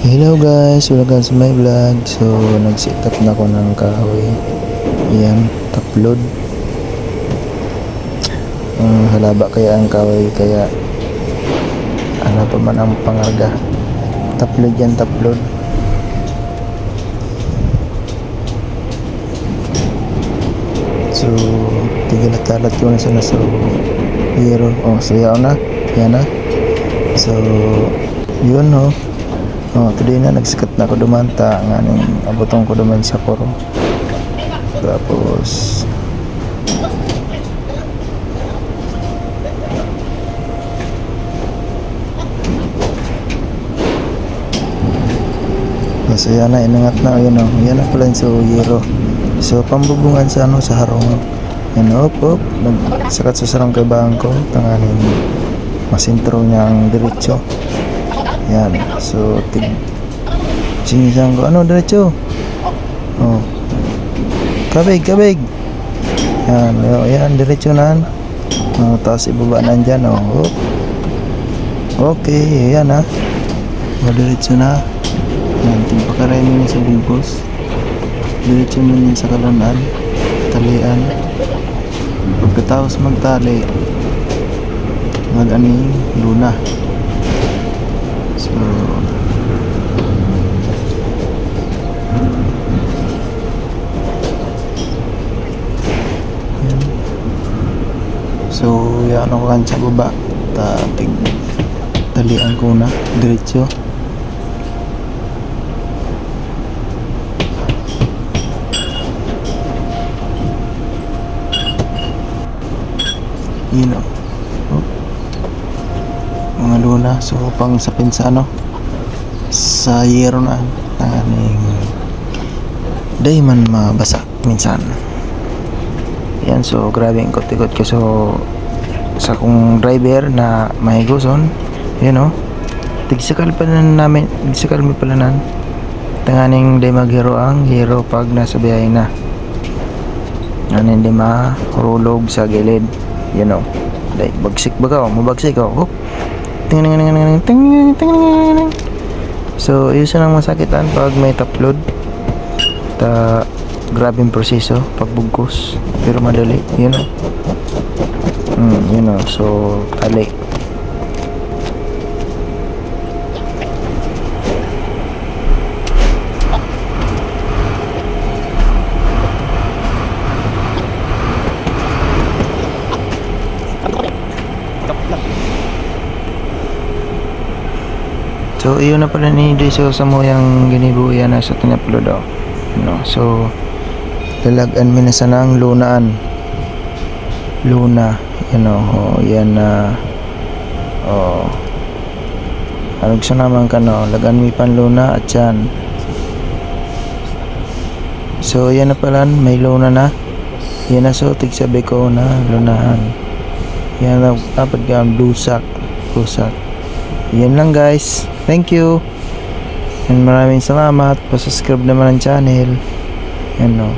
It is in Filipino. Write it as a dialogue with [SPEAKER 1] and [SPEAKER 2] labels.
[SPEAKER 1] Hello guys, welcome sa my vlog. So nag-set up na ko ng kahoy. Yan, taplod. Halaba kaya ang kahoy, kaya ano pa man ang pangarga. Taplod yan, taplod. So tigil at talat ko na sana sa hero. So yan na. Yan na. So yun no. Today na nagsikat na ko dumanta nga ning abotong ko duman sa koro. Tapos so yan na, inangat na yun o. Yan na pala yung hero. So pambubungan sa sa harong. Yan op. Nagsakat sa sarang kay bangko. Tanganin masintro niya ang diretso. Yan, so sinisang ko, diretso? Kabig. Yan, diretso na. Tapos ibaba na dyan, okay, yan ha. Diretso na. Yan, timpakaray mo sa bugos. Diretso mo yun sa kalanan. Talian. Pagkatapos magtali, mag-ani, luna. So yan ako kan sa baba, talian ko na diretso. Yun o, mga luna. So pang sa pinsano sa yero na tanganing day man mabasa minsan. Yan, so grabe ang ikot-ikot ko. So sa kong driver na mahiguson, yun o, tigsakal pala namin, tigsakal mi pala nan tanganing day maghero ang hero pag nasa biyahe na. Ano hindi mahulog sa gilid, yun o. Day bagsik baga o, mabagsik o. Ting. So yun siya nang masakitan pag may taplod. Grabing proseso pagbugkos, pero madali, yun o. So tali. So iyon na pala ni Deso sa mo yung ginibuyan na sa tinaplod o. So lalagan mi na sanang lunaan. Luna, yan na. Anong siya naman ka lagan mi pan luna at yan. So yan na pala, may luna na. Yan na, so tigsabi ko na lunahan. Yan na, dapat ka blusak. Yan lang guys, thank you and maraming salamat. Pa-subscribe naman ang channel. Yan o.